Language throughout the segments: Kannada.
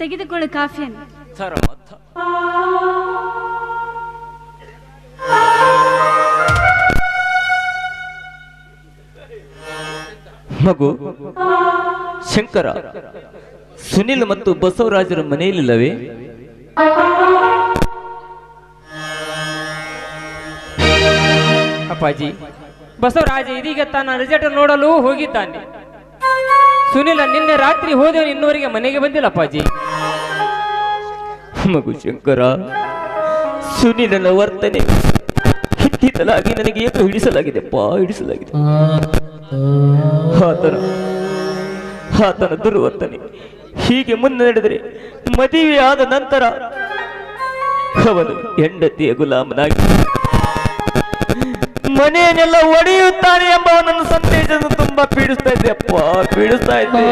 ತೆಗೆದುಕೊಳ್ಳು ಕಾಫಿಯನ್ನು. ಮಗು ಶಂಕರ, ಸುನಿಲ್ ಮತ್ತು ಬಸವರಾಜರ ಮನೆಯಲ್ಲಿಲ್ಲವೇ? ಅಪ್ಪಾಜಿ, ಬಸವರಾಜ ಇದೀಗ ತನ್ನ ರಿಸಲ್ಟ್ ನೋಡಲು ಹೋಗಿದ್ದಾನೆ. ಸುನಿಲ ನಿನ್ನೆ ರಾತ್ರಿ ಹೋದವನು ಇನ್ನೂವರೆಗೆ ಮನೆಗೆ ಬಂದಿಲ್ಲ ಅಪ್ಪಾಜಿ. ಮಗು ಶಂಕರ, ಸುನಿಲನ ವರ್ತನೆ ಹಿತ್ತಿತಲಾಗಿ ನನಗೆ ಏಕೆ ಹಿಡಿಸಲಾಗಿದೆ ಹಿಡಿಸಲಾಗಿದೆ. ಆತನ ದುರ್ವರ್ತನೆ ಹೀಗೆ ಮುನ್ನಡೆದರೆ ಮದುವೆಯಾದ ನಂತರ ಅವನು ಹೆಂಡತಿಯ ಗುಲಾಮನಾಗಿ ಮನೆಯನ್ನೆಲ್ಲ ಒಡೆಯುತ್ತಾನೆ ಎಂಬ ನನ್ನ ಸಂದೇಶವನ್ನು ತುಂಬಾ ಪೀಡಿಸ್ತಾ ಇದ್ದೆ ಪೀಡಿಸ್ತಾ ಇದ್ದೆ.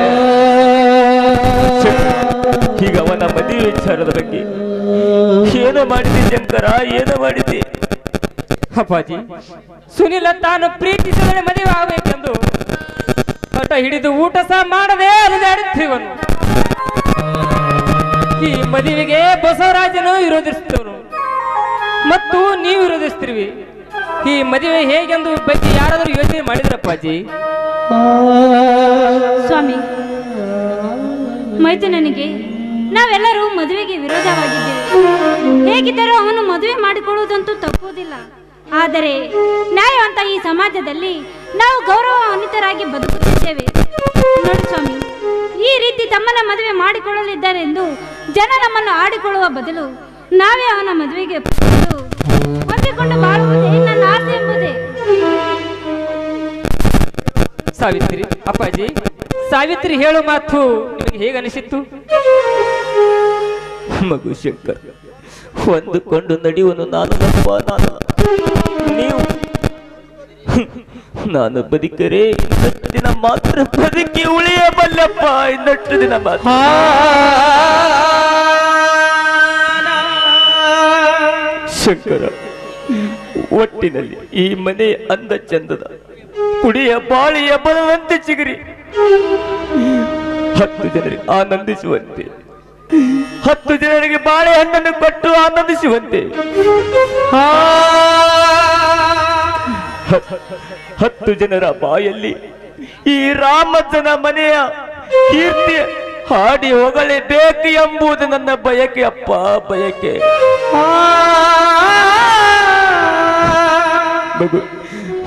ಈಗ ಅವನ ಮದುವೆ ವಿಚಾರದ ಬಗ್ಗೆ ಏನು ಮಾಡಿದೆ ಶಂಕರ, ಏನು ಮಾಡಿದೆ? ಅಪ್ಪಾಜಿ, ಸುನಿಲ ತಾನು ಪ್ರೀತಿಸಿದರೆ ಮದುವೆ ಆಗಬೇಕೆಂದು ಹಠ ಹಿಡಿದು ಊಟ ಸಹ ಮಾಡದೆ ಅಲಿದಾಡುತ್ತಿರುವನು. ಈ ಮದುವೆಗೆ ಬಸವರಾಜನು ವಿರೋಧಿಸುತ್ತವನು ಮತ್ತು ನೀವು ವಿರೋಧಿಸ್ತಿರುವಿ. ಈ ಮದುವೆ ಹೇಗೆಂದು ಬಗ್ಗೆ ಯಾರಾದರೂ ಯೋಚನೆ ಮಾಡಿದ್ರಪ್ಪಾಜಿ? ಸ್ವಾಮಿ, ಮೈದುನನಿಗೆ ನಾವೆಲ್ಲರೂ ಮದುವೆಗೆ ವಿರೋಧವಾಗಿದ್ದೇವೆ. ಹೇಗಿದ್ದರೂ ಅವನು ಮದುವೆ ಮಾಡಿಕೊಳ್ಳುವುದಂತೂ ತಪ್ಪುವುದಿಲ್ಲ. ಆದರೆ ನ್ಯಾಯವಂತ ಈ ಸಮಾಜದಲ್ಲಿ ನಾವು ಗೌರವಾನ್ವಿತರಾಗಿ ಬದುಕುತ್ತಿದ್ದೇವೆ. ನೋಡಿ ಸ್ವಾಮಿ, ಈ ರೀತಿ ತಮ್ಮನ್ನ ಮದುವೆ ಮಾಡಿಕೊಳ್ಳಲಿದ್ದಾರೆಂದು ಜನ ನಮ್ಮನ್ನು ಆಡಿಕೊಳ್ಳುವ ಬದಲು ನಾವೇ ಅವನ ಮದುವೆಗೆ ಹೊಂದಿಕೊಂಡು ಬಾಳುವುದೇ ನನ್ನ ಆಸೆ ಎಂಬುದೇ. ಸಾವಿತ್ರಿ, ಅಪ್ಪಾಜಿ, ಸಾವಿತ್ರಿ ಹೇಳು ಮಾತು ನಿಮಗೆ ಹೇಗೆ ಅನಿಸಿತ್ತು? ಮಗು ಶಂಕರ್, ಹೊಂದಿಕೊಂಡು ನಡೆಯುವನು ನಾನಲ್ಲಪ್ಪ, ನೀವು. ನಾನು ಬದುಕರೆ ಇನ್ನಷ್ಟು ದಿನ ಮಾತ್ರ ಬದುಕಿ ಉಳಿಯಬಲ್ಲಪ್ಪ, ಇನ್ನಷ್ಟು ದಿನ ಮಾತ್ರ. ಶಂಕರ, ಒಟ್ಟಿನಲ್ಲಿ ಈ ಮನೆ ಅಂದ ಚಂದದ ಕುಡಿಯ ಬಾಳಿಯ ಬಲವಂತೆ ಚಿಗುರಿ 10 ಜನರಿಗೆ ಆನಂದಿಸುವಂತೆ, 10 ಜನರಿಗೆ ಬಾಳೆಹಣ್ಣನ್ನು ಕೊಟ್ಟು ಆನಂದಿಸುವಂತೆ, 10 ಜನರ ಬಾಯಲ್ಲಿ ಈ ರಾಮಜ್ಜನ ಮನೆಯ ಕೀರ್ತಿ ಹಾಡಿ ಹೊಗಳಬೇಕು ಎಂಬುದು ನನ್ನ ಬಯಕೆ ಅಪ್ಪ, ಬಯಕೆ.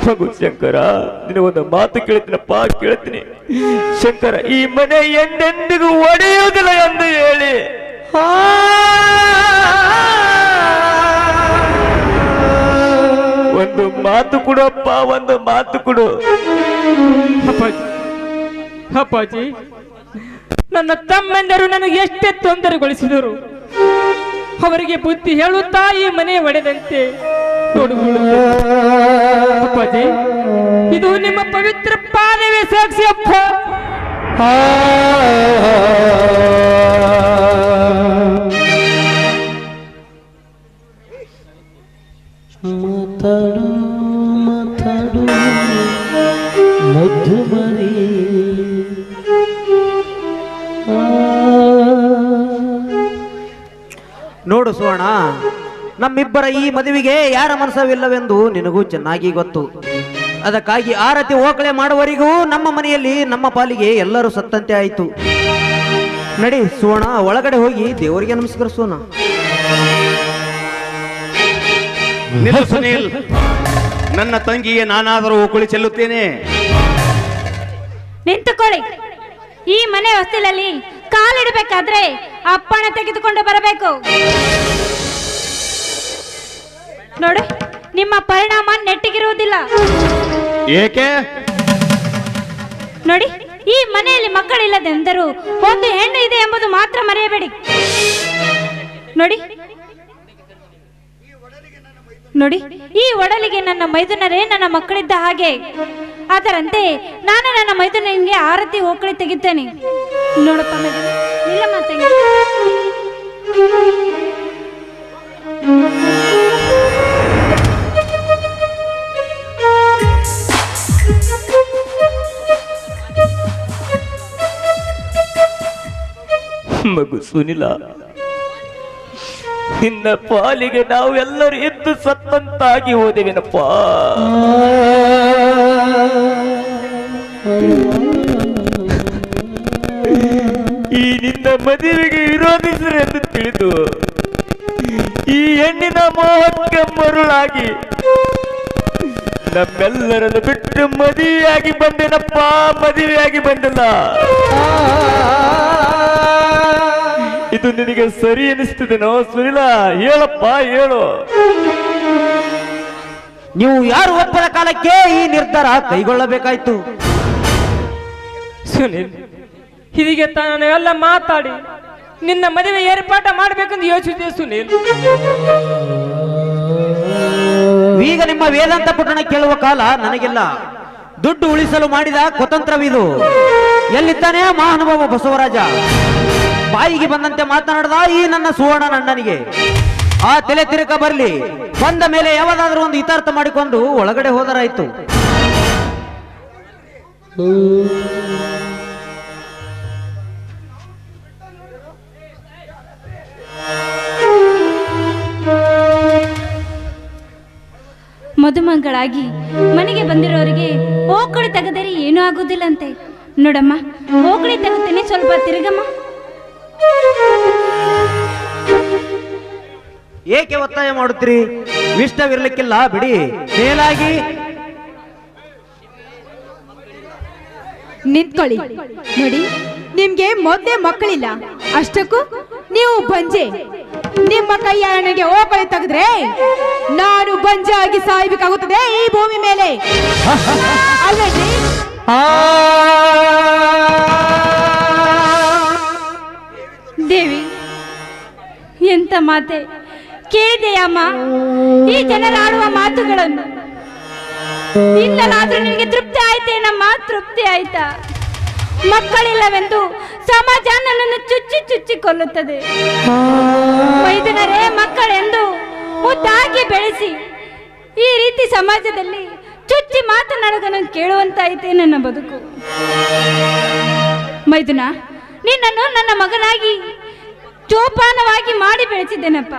ಮಗು ಶಂಕರ, ನಿನ್ನ ಒಂದು ಮಾತು ಕೇಳ್ತೀನಪ್ಪ, ಕೇಳ್ತೀನಿ ಶಂಕರ. ಈ ಮನೆ ಎಂದೆಂದಿಗೂ ಒಡೆಯುವುದಿಲ್ಲ ಎಂದು ಹೇಳಿ ಒಂದು ಮಾತು ಕೊಡಪ್ಪ, ಒಂದು ಮಾತು ಕೊಡು. ಅಪ್ಪಾಜಿ, ನನ್ನ ತಮ್ಮಂದರು ನನಗೆ ಎಷ್ಟೇ ತೊಂದರೆಗೊಳಿಸಿದರು ಅವರಿಗೆ ಬುದ್ಧಿ ಹೇಳುತ್ತಾ ಈ ಮನೆ ಒಡೆದಂತೆ ಅಪ್ಪಾಜಿ, ಇದು ನಿಮ್ಮ ಪವಿತ್ರ ಪಾದವೇ ಸಾಕ್ಷಿ ಅಪ್ಪ. ಮಾತಾಡು ಮಾತಾಡು ಮಧುಮರಿ, ನೋಡು ಸುವರ್ಣ, ನಮ್ಮಿಬ್ಬರ ಈ ಮದುವೆಗೆ ಯಾರ ಮನಸ್ಸವಿಲ್ಲವೆಂದು ನಿನಗೂ ಚೆನ್ನಾಗಿ ಗೊತ್ತು. ಅದಕ್ಕಾಗಿ ಆರತಿ ಓಕಳೆ ಮಾಡುವವರೆಗೂ ನಮ್ಮ ಮನೆಯಲ್ಲಿ ನಮ್ಮ ಪಾಲಿಗೆ ಎಲ್ಲರೂ ಸತ್ತಂತೆ ಆಯಿತು. ನಡಿ ಸುವರ್ಣ, ಒಳಗಡೆ ಹೋಗಿ ದೇವರಿಗೆ ನಮಸ್ಕರಿಸೋಣ. ಸುನೀಲ್, ನನ್ನ ತಂಗಿಗೆ ನಾನಾದರೂ ಓಕುಳಿ ಚೆಲ್ಲುತ್ತೇನೆ. ನಿಂತುಕೊಳ್ಳಿ. ಈ ಮನೆ ಹೊಸ್ತಿಲಲ್ಲಿ ಕಾಲಿಡಬೇಕಾದ್ರೆ ಅಪ್ಪಣೆ ತೆಗೆದುಕೊಂಡು ಬರಬೇಕು. ನೋಡಿ, ನಿಮ್ಮ ಪರಿಣಾಮ ನೆಟ್ಟಿಗಿರುವುದಿಲ್ಲ. ಏಕೆ? ನೋಡಿ, ಈ ಮನೆಯಲ್ಲಿ ಮಕ್ಕಳಿಲ್ಲದೆಂದರೂ ಒಂದು ಹೆಣ್ಣು ಇದೆ ಎಂಬುದು ಮಾತ್ರ ಮರೆಯಬೇಡಿ. ನೋಡಿ ನೋಡಿ, ಈ ಒಡಲಿಗೆ ನನ್ನ ಮೈದುನರೇ ನನ್ನ ಮಕ್ಕಳಿದ್ದ ಹಾಗೆ. ಅದರಂತೆ ನಾನು ನನ್ನ ಮೈದುನಿಗೆ ಆರತಿ ಓಕಳಿ ತೆಗಿತೇನೆ. ನೋಡಪ್ಪ ಮೈದುನ, ಇಲ್ಲಮ್ಮ ತಂಗಿ. ಮಗು ಸುನಿಲ, ನಿನ್ನ ಪಾಲಿಗೆ ನಾವು ಎಲ್ಲರೂ ಎದ್ದು ಸತ್ತಂತಾಗಿ ಹೋದೆವೇನಪ್ಪ. ಈ ನಿನ್ನ ಮದುವೆಗೆ ವಿರೋಧಿಸರು ಎಂದು ತಿಳಿದು ಈ ಹೆಣ್ಣಿನ ಮೋಹಕ್ಕೆ ಮರುಳಾಗಿ ನಮ್ಮೆಲ್ಲರನ್ನು ಬಿಟ್ಟು ಮದುವೆಯಾಗಿ ಬಂದೇನಪ್ಪ. ಮದುವೆಯಾಗಿ ಬಂದಿಲ್ಲ. ಇದು ನಿನಗೆ ಸರಿ ಅನಿಸ್ತದೇನೋ ಸುನಿಲ? ಹೇಳಪ್ಪ, ಹೇಳು. ನೀವು ಯಾರು ಒಪ್ಪದ ಕಾಲಕ್ಕೆ ಈ ನಿರ್ಧಾರ ಕೈಗೊಳ್ಳಬೇಕಾಯ್ತು. ಸುನಿಲ್, ಹೀಗೆ ತಾನೆಲ್ಲ ಮಾತಾಡಿ ನಿನ್ನ ಮದುವೆ ಏರ್ಪಾಟ ಮಾಡಬೇಕೆಂದು ಯೋಚಿಸಿದೆ ಸುನಿಲ್. ಈಗ ನಿಮ್ಮ ವೇದಾಂತ ಪುಟಣ ಕೇಳುವ ಕಾಲ ನನಗಿಲ್ಲ. ದುಡ್ಡು ಉಳಿಸಲು ಮಾಡಿದ ಕುತಂತ್ರವಿದು. ಎಲ್ಲಿದ್ದಾನೆ ಮಹಾನುಭಾವ ಬಸವರಾಜ? ಬಾಯಿಗೆ ಬಂದಂತೆ ಮಾತನಾಡದ ಈ ನನ್ನ ಸುವರ್ಣ ನನ್ನನಿಗೆ ಆ ತಲೆ ತಿರುಕ ಬರಲಿ. ಬಂದ ಮೇಲೆ ಯಾವದಾದ್ರೂ ಒಂದು ಹಿತಾರ್ಥ ಮಾಡಿಕೊಂಡು ಒಳಗಡೆ ಹೋದರಾಯ್ತು. ಮದುಮಗಳಾಗಿ ಮನೆಗೆ ಬಂದಿರೋರಿಗೆ ಓಕಳಿ ತೆಗೆದರೆ ಏನೂ ಆಗುವುದಿಲ್ಲಂತೆ. ನೋಡಮ್ಮ, ಓಕಳಿ ತೆಗುತ್ತೇನೆ, ಸ್ವಲ್ಪ ತಿರುಗಮ್ಮ. ಏಕೆ ಒತ್ತಾಯ ಮಾಡುತ್ತೀರಿ? ಇಷ್ಟವಿರ್ಲಿಕ್ಕಿಲ್ಲ, ಬಿಡಿ. ಮೇಲಾಗಿ ನಿಂತ್ಕೊಳ್ಳಿ. ನೋಡಿ, ನಿಮ್ಗೆ ಮೊದ್ಲೇ ಮಕ್ಕಳಿಲ್ಲ, ಅಷ್ಟಕ್ಕೂ ನೀವು ಬಂಜೆ. ನಿಮ್ಮ ಕೈಯ ನನಗೆ ಓಕಳಿ ತೆಗೆದ್ರೆ ನಾನು ಬಂಜೆ ಆಗಿ ಸಾಯ್ಬೇಕಾಗುತ್ತದೆ ಈ ಭೂಮಿ ಮೇಲೆ, ಅಲ್ಲದೆ ದೇವಿ, ಎಂತ ಮಾತೆ ಕೇಳಿದೆಯಮ್ಮ ಈ ಜನರಾಡುವ ಮಾತುಗಳನ್ನು? ಇಂದಲಾದ್ರೂ ನಿನಗೆ ತೃಪ್ತಿ ಆಯ್ತೇನಮ್ಮ? ತೃಪ್ತಿ ಆಯ್ತಾ? ಮಕ್ಕಳಿಲ್ಲವೆಂದು ಸಮಾಜ ನನ್ನನ್ನು ಚುಚ್ಚಿ ಚುಚ್ಚಿ ಕೊಲ್ಲುತ್ತದೆ. ಮೈದುನರೇ ಮಕ್ಕಳೆಂದು ಮುದ್ದಾಗಿ ಬೆಳೆಸಿ ಈ ರೀತಿ ಸಮಾಜದಲ್ಲಿ ಚುಚ್ಚಿ ಮಾತನಾಡೋದನ್ನು ಕೇಳುವಂತಾಯಿತೆ ನನ್ನ ಬದುಕು. ಮೈದುನ, ನಿನ್ನನ್ನು ನನ್ನ ಮಗನಾಗಿ ಜೋಪಾನವಾಗಿ ಮಾಡಿ ಬೆಳೆಸಿದ್ದೇನಪ್ಪ.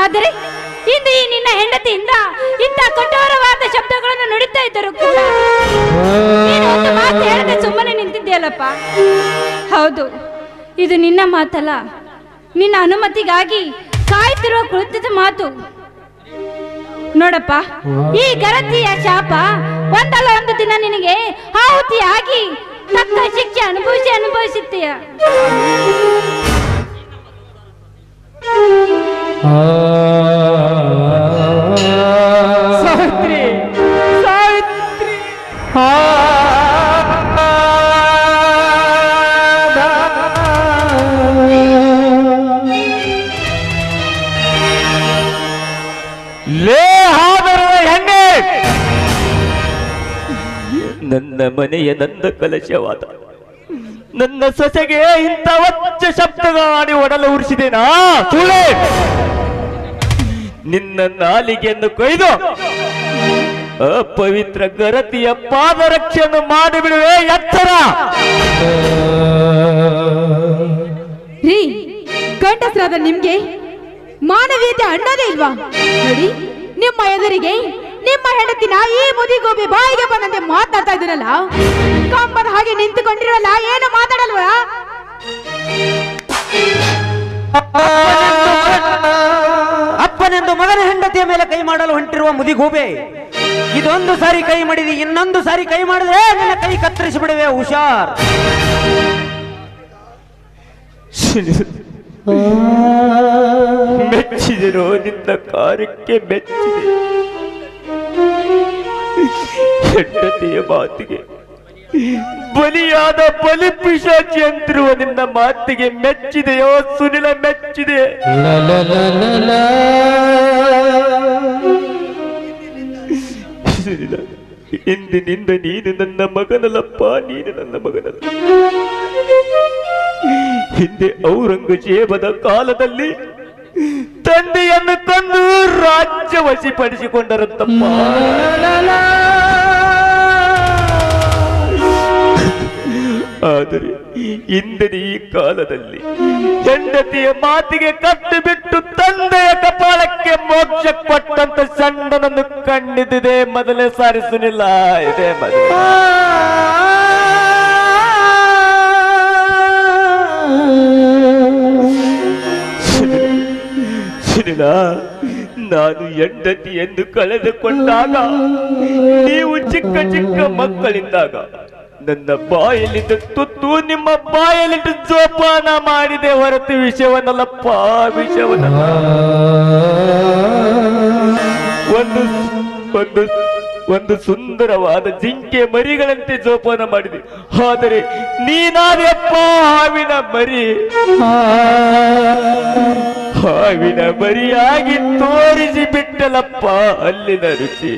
ಆದರೆ ಇಂದು ಈ ನಿನ್ನ ಹೆಂಡತಿಯಿಂದ ಇಂಥ ಕಠೋರವಾದ ಶಬ್ದಗಳನ್ನು ನುಡಿತಾ ಇದ್ದರೂ ಕೂಡ ನೀನು ಒಂದು ಮಾತು ಹೇಳದೆ ಸುಮ್ಮನೆ ನಿಂತಿದ್ದೀಯಲ್ಲಪ್ಪ. ಹೌದು, ಇದು ನಿನ್ನ ಮಾತಲ್ಲ, ನಿನ್ನ ಅನುಮತಿಗಾಗಿ ಕಾಯ್ತಿರುವ ಕುಳಿತಿದ್ದ ಮಾತು. ನೋಡಪ್ಪ, ಈ ಗರತಿಯ ಶಾಪ ಒಂದಲ್ಲ ಒಂದು ದಿನ ನಿನಗೆ ಆಹುತಿಯಾಗಿ ತಕ್ಕ ಶಿಕ್ಷೆ ಅನುಭವಿಸುತ್ತೀಯ. ಸಾವಿತ್ರಿ, ಸಾವಿತ್ರಿ, ಲೇ ಹಾದರದ ಹೆಣ್ಣೆ, ನನ್ನ ಮನೆಯ ನಂದ ಕಲಶವಾದ ನನ್ನ ಸೊಸೆಗೆ ಇಂಥ ವಚ್ಚ ಶಬ್ದಗಾಡಿ ಒಡಲು ಉರಿಸಿದೇನಾ? ಸುಳೆ, ನಿನ್ನ ನಾಲಿಗೆಯನ್ನು ಕೊಯ್ದು ಅಪವಿತ್ರ ಗರತಿಯ ಪಾದರಕ್ಷೆಯನ್ನು ಮಾಡಿಬಿಡುವೆ. ಎಚ್ಚರ! ರೀ, ಗಂಡಸರಾದ ನಿಮ್ಗೆ ಮಾನವೀಯತೆ ಅನ್ನೋದೇ ಇಲ್ವಾ? ನೋಡಿ, ನಿಮ್ಮ ಎದುರಿಗೆ ನಿಮ್ಮ ಹೆಂಡತಿನ ಈ ಮುದಿಗೋಬಿ ಬಾಯಿಗೆ ಬಂದಂತೆ ಮಾತಾಡ್ತಾ ಇದ್ದೀರಲ್ಲ, ಕಂಬದ ಹಾಗೆ ನಿಂತುಕೊಂಡಿರಲ್ಲ, ಏನು ಮಾತಾಡಲ್ವಾ? ಅಪ್ಪನೆಂದು ಮಗನ ಹೆಂಡತಿಯ ಮೇಲೆ ಕೈ ಮಾಡಲು ಹೊಂಟಿರುವ ಮುದಿಗೂಬೆ, ಇದೊಂದು ಸಾರಿ ಕೈ ಮಾಡಿದಿ, ಇನ್ನೊಂದು ಸಾರಿ ಕೈ ಮಾಡಿದ್ರೆ ನಿನ್ನ ಕೈ ಕತ್ತರಿಸಿ ಬಿಡುವೆ. ಹುಷಾರ್. ಮೆಚ್ಚಿದೆನೋ ನಿನ್ನ ಕಾರ್ಯಕ್ಕೆ ಮೆಚ್ಚಿದೆ. ಹೆಂಡತಿಯ ಮಾತಿಗೆ ಬಲಿಯಾದ ಬಲಿ ಪಿಶಾಚಿ ಅಂತಿರುವ ನಿನ್ನ ಮಾತಿಗೆ ಮೆಚ್ಚಿದೆಯೋ ಸುನಿಲ, ಮೆಚ್ಚಿದೆ. ಸುನಿಲ, ಇಂದಿನಿಂದ ನೀನು ನನ್ನ ಮಗನಲ್ಲಪ್ಪ, ನೀನು ನನ್ನ ಮಗನಲ್ಲ. ಹಿಂದೆ ಔರಂಗಜೇಬದ ಕಾಲದಲ್ಲಿ ತಂದೆಯನ್ನು ಕೊಂದು ರಾಜ್ಯ ವಶಪಡಿಸಿಕೊಂಡರಂತಪ್ಪ. ಆದರೆ ಇಂದಿನ ಈ ಕಾಲದಲ್ಲಿ ಹೆಂಡತಿಯ ಮಾತಿಗೆ ಕಟ್ಟು ಬಿಟ್ಟು ತಂದೆಯ ಕಪಾಳಕ್ಕೆ ಮೋಕ್ಷ ಕೊಟ್ಟಂತ ಸಣ್ಣನನ್ನು ಕಂಡಿದ್ದಿದೆ ಮೊದಲೇ ಸಾರಿ ಸುನಿಲ್ಲ. ಇದೆ ಮೊದಲೇ. ಸುನಿಲ, ನಾನು ಹೆಂಡತಿ ಎಂದು ಕಳೆದುಕೊಂಡಾಗ, ನೀವು ಚಿಕ್ಕ ಚಿಕ್ಕ ಮಕ್ಕಳಿದ್ದಾಗ ನನ್ನ ಬಾಯಲ್ಲಿದ್ದ ತುತ್ತು ನಿಮ್ಮ ಬಾಯಲ್ಲಿಟ್ಟು ಜೋಪಾನ ಮಾಡಿದೆ ಹೊರತು ವಿಷಯವನ್ನಲ್ಲಪ್ಪ, ವಿಷಯವನ್ನಲ್ಲ. ಒಂದು ಸುಂದರವಾದ ಜಿಂಕೆ ಮರಿಗಳಂತೆ ಜೋಪಾನ ಮಾಡಿದೆ. ಆದರೆ ನೀನಾದೆಯಪ್ಪ ಹಾವಿನ ಮರಿ, ಹಾವಿನ ಮರಿಯಾಗಿ ತೋರಿಸಿ ಬಿಟ್ಟಲಪ್ಪ ಅಲ್ಲಿನ ರುಚಿ.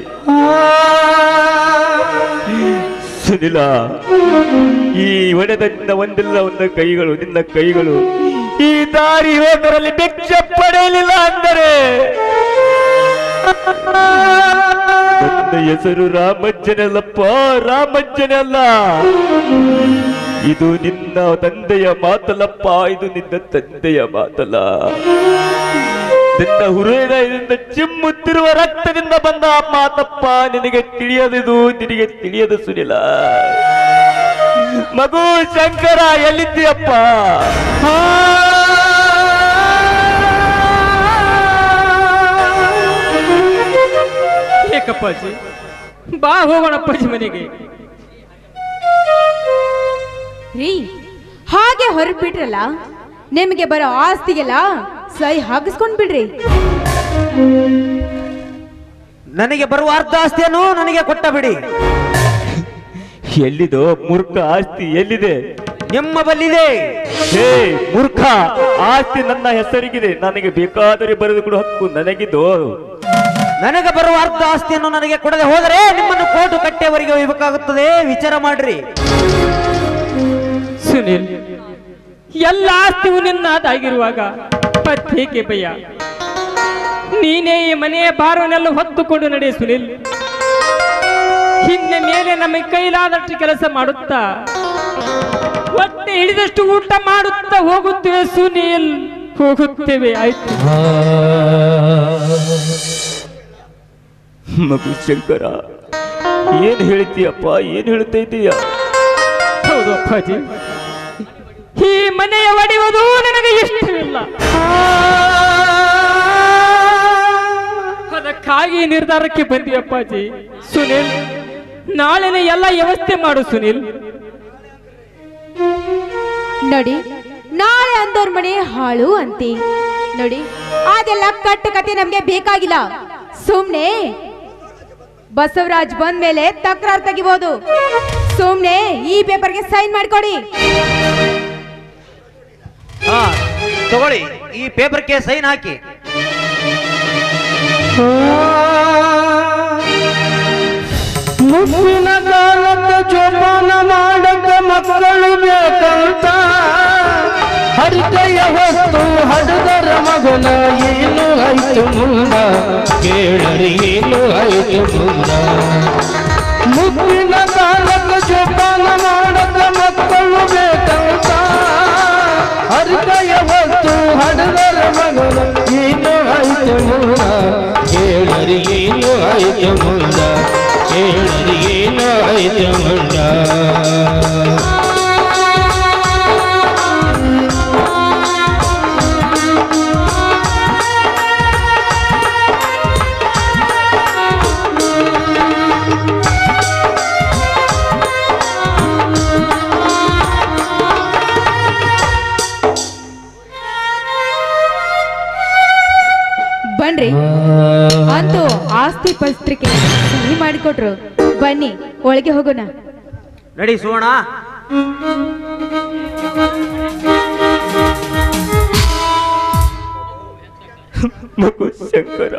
ಸುನಿಲ, ಈ ಒಡೆದ ನಿನ್ನ ಒಂದಿಲ್ಲ ಒಂದು ಕೈಗಳು, ನಿನ್ನ ಕೈಗಳು ಈ ದಾರಿ ಹೋಗರಲ್ಲಿ ಭಿಕ್ಷೆ ಪಡೆಯಲಿಲ್ಲ ಅಂದರೆ ನನ್ನ ಹೆಸರು ರಾಮಜ್ಜನಲ್ಲಪ್ಪ, ರಾಮಜ್ಜನಲ್ಲ. ಇದು ನಿನ್ನ ತಂದೆಯ ಮಾತಲ್ಲಪ್ಪ, ಇದು ನಿನ್ನ ತಂದೆಯ ಮಾತಲ್ಲ. ನಿನ್ನ ಹೃದಯದಿಂದ ಚಿಮ್ಮುತ್ತಿರುವ ರಕ್ತದಿಂದ ಬಂದ ಮಾತಪ್ಪ. ನಿನಗೆ ತಿಳಿಯದು, ನಿನಗೆ ತಿಳಿಯದು ಸುನಿಲ. ಮಗು ಶಂಕರ, ಎಲ್ಲಿದ್ದೀಯಪ್ಪ? ಏಕಪ್ಪಾಜಿ, ಬಾ ಹೋಗೋಣಪ್ಪಾಜಿ ಮನೆಗೆ. ರೀ, ಹಾಗೆ ಹೊರಬಿಟ್ರಲ್ಲ, ನಿಮಗೆ ಬರೋ ಆಸ್ತಿಗೆಲ್ಲ ಸೈ ಹಾಕಿಸ್ಕೊಂಡ್ ಬಿಡ್ರಿ. ನನಗೆ ಬರುವ ಅರ್ಧ ಆಸ್ತಿಯನ್ನು ನನಗೆ ಕೊಟ್ಟ ಬಿಡಿ. ಎಲ್ಲಿದೋ ಮೂರ್ಖ, ಆಸ್ತಿ ಎಲ್ಲಿದೆ? ನಿಮ್ಮ ಬಲ್ಲಿದೆ. ಹೇ ಮೂರ್ಖ, ಆಸ್ತಿ ನನ್ನ ಹೆಸರಿಗಿದೆ, ನನಗೆ ಬೇಕಾದರೆ ಬರೆದು ಕೊಡು ಹಕ್ಕು ನನಗಿದು. ನನಗೆ ಬರುವ ಅರ್ಧ ಆಸ್ತಿಯನ್ನು ನನಗೆ ಕೊಡದೆ ಹೋದರೆ ನಿಮ್ಮನ್ನು ಕೋರ್ಟು ಕಟ್ಟೆಯವರೆಗೆ ಒಯ್ಯಬೇಕಾಗುತ್ತದೆ. ವಿಚಾರ ಮಾಡ್ರಿ. ಸುನಿಲ್, ಎಲ್ಲ ಆಸ್ತಿಯು ನಿನ್ನದಾಗಿರುವಾಗ ಪತ್ತೇಕೆ ಭಯ? ನೀನೇ ಈ ಮನೆಯ ಭಾರವನ್ನೆಲ್ಲ ಹೊತ್ತುಕೊಂಡು ನಡೆ ಸುನಿಲ್. ಹಿಂದೆ ಮೇಲೆ ನಮಗೆ ಕೈಲಾದಷ್ಟು ಕೆಲಸ ಮಾಡುತ್ತಾ, ಹೊಟ್ಟೆ ಹಿಡಿದಷ್ಟು ಊಟ ಮಾಡುತ್ತಾ ಹೋಗುತ್ತೇವೆ ಸುನಿಲ್, ಹೋಗುತ್ತೇವೆ. ಆಯ್ತು ಮಗು ಶಂಕರ, ಏನ್ ಹೇಳ್ತೀಯಪ್ಪ, ಏನ್ ಹೇಳ್ತಾ ಇದ್ದೀಯ? ಹೌದು ಅಪ್ಪಾಜಿ, ಈ ಮನೆಯ ಒಡೆಯುವುದು ನನಗೆ ಇಷ್ಟವಿಲ್ಲ. ಅದಕ್ಕಾಗಿ ನಿರ್ಧಾರಕ್ಕೆ ಬಂದಿ ಅಪ್ಪಾಜಿ. ಸುನಿಲ್, ನಾಳೆನೆ ಎಲ್ಲ ವ್ಯವಸ್ಥೆ ಮಾಡು ಸುನಿಲ್. ನೋಡಿ, ನಾಳೆ ಅಂದೋರ್ ಮನೆ ಹಾಳು ಅಂತಿ. ನೋಡಿ, ಅದೆಲ್ಲ ಕಟ್ಟು ಕತೆ ನಮ್ಗೆ ಬೇಕಾಗಿಲ್ಲ. ಸುಮ್ನೆ ಬಸವರಾಜ್ ಬಂದ ಮೇಲೆ ತಕರಾರು ತೆಗಿಬಹುದು. ಸುಮ್ನೆ ಈ ಪೇಪರ್ಗೆ ಸೈನ್ ಮಾಡ್ಕೊಡಿ. ಹಾ ತಗೊಳ್ಳಿ, ಈ ಪೇಪರ್ಗೆ ಸೈನ್ ಹಾಕಿ. ಮುಪ್ಪಿನ ಕಾಲಕ್ಕ ಜೋಪಾನ ಮಾಡಕ ಮಕ್ಕಳು ಬೇಕಂತ, ಹರಿಕೆಯ ಹೊತ್ತು ಹಡದರ ಮಗನ ಏನು ಆಯ್ತು ಮುಂದ, ಕೇಳರಿ ಏನು ಆಯ್ತು ಮುಂದ. ಮುಪ್ಪಿನ ಕಾಲಕ್ಕ ಜೋಪಾನ ಮಾಡಕ ಮಕ್ಕಳು ಬೇಕಂತ, ಹರಿಕೆಯ ಹೊತ್ತು ಹಡದರ ಮಗನ ಏನು ಆಯ್ತು ಮುಂದ, ಕೇಳರಿ ಏನು ಆಯ್ತು ಮುಂದ, ಕೇಳರಿ ಏನು ಆಯ್ತು ಮುಂದ. ಬನ್ರಿ, ಅಂತೂ ಆಸ್ತಿ ಪತ್ರಿಕೆ ಸಹಿ ಮಾಡಿಕೊಟ್ರು. ಬನ್ನಿ, ಒಳಗೆ ಹೋಗೋಣ. ನಡಿ ಸುವರ್ಣ. ಮಗು ಶಂಕರ,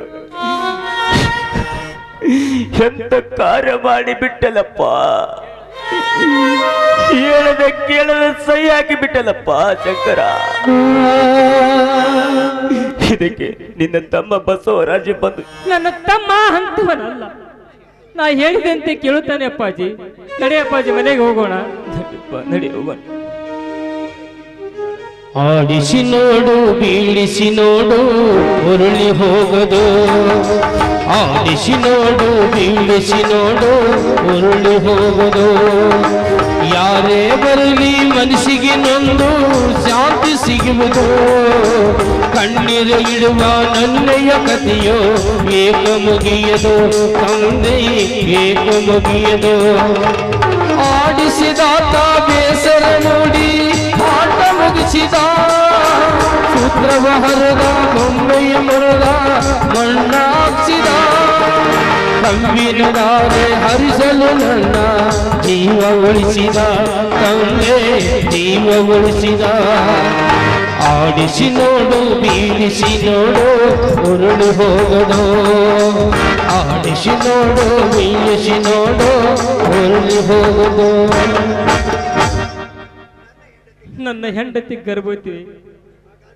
ಎಂತ ಕಾರ್ಯ ಮಾಡಿ ಬಿಟ್ಟಲಪ್ಪ. ಹೇಳದೆ ಕೇಳದೆ ಸಹಿ ಹಾಕಿ ಬಿಟ್ಟಲಪ್ಪ ಶಂಕರ. ಇದಕ್ಕೆ ನಿನ್ನ ತಮ್ಮ ಬಸವರಾಜ ಬಂದು ನನ್ನ ತಮ್ಮ ಅಂತವನಲ್ಲ. ನಾ ಹೇಳಿದಂತೆ ಕೇಳುತ್ತಾನೆ ಅಪ್ಪಾಜಿ. ನಡಿ ಅಪ್ಪಾಜಿ, ಮನೆಗೆ ಹೋಗೋಣ. ನಡಿ ಹೋಗೋಣ. ಆಡಿಸಿ ನೋಡು, ಬೀಳಿಸಿ ನೋಡು, ಉರುಳಿ ಹೋಗದು. ಆಡಿಸಿ ನೋಡು, ಬೀಳಿಸಿ ನೋಡು, ಉರುಳಿ ಹೋಗದು. ಯಾರೇ ಬರಲಿ ಮನಸ್ಸಿಗೆ ನೊಂದು ಶಾಂತಿ ಸಿಗುವುದು. ಕಣ್ಣೀರು ಇಡುವ ನನ್ನೆಯ ಕಥೆಯೋ ಏಕ ಮುಗಿಯದು ತಂದೆ, ಏಕ ಮುಗಿಯದು. ಆಡಿಸಿದಾತ ಬೇಸರ ನೋಡಿ ಆಟ ಮುಗಿಸಿದ. ಸೂತ್ರವ ಹರದ ಬೊಮ್ಮೆಯ ಮರದ ಮಣ್ಣಾಕ್ಸಿದ. ಕಬ್ಬಿನ ದಾರೆ ಹರಿಸಲು ನನ್ನ ಜೀವ ಉಳಿಸಿದ ತಂದೆ, ಜೀವ ಉಳಿಸಿದ. ಆಡಿಸಿ ನೋಡು, ಬೀಳಿಸಿ ನೋಡು, ಉರುಳು ಹೋಗದು. ಆಡಿಸಿ ನೋಡು, ಬೀಳಿಸಿ ನೋಡು, ಉರುಳು ಹೋಗದು. ನನ್ನ ಹೆಂಡತಿ ಗರ್ಭವತಿ.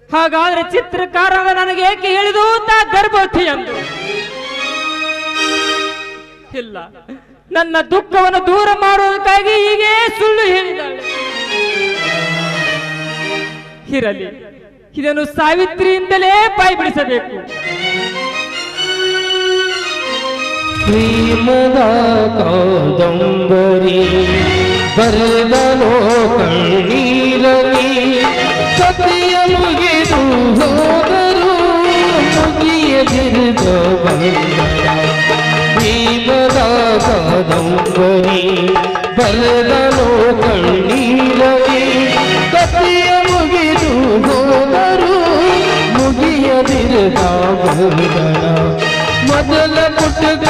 ಹಾಗಾದ್ರೆ ಚಿತ್ರಕಾರದ ನನಗೆ ಏಕೆ ಹೇಳಿದು ತಾ ಗರ್ಭವತಿ ಎಂದು? ಇಲ್ಲ, ನನ್ನ ದುಃಖವನ್ನು ದೂರ ಮಾಡುವುದಕ್ಕಾಗಿ ಹೀಗೆ ಸುಳ್ಳು ಹೇಳಿದ್ದಾಳೆ. ಇರಲಿ, ಇದನ್ನು ಸಾವಿತ್ರಿಯಿಂದಲೇ ಬಾಯಿ ಬಿಡಿಸಬೇಕು. ಪ್ರೇಮದ ಕಾದಂಬರಿ ಬರೆದನೋ ಕಣ್ಣೀರಲಿ. ಕಥೆಯ ಮುಗಿದು ಹೋದರು ಮುಗಿಯದಿರುತ್ತ ಬಂದರ. ಪ್ರೇಮದ ಕಾದಂಬರಿ ಬರೆದನೋ ಕಣ್ಣೀರಲಿ. ಕಥೆಯ ಮುಗಿದು ಹೋದರು ಮುಗಿಯದಿರುತ್ತ ಬಂದರ. ಮೊದಲ ಪುಟ್ಟಗ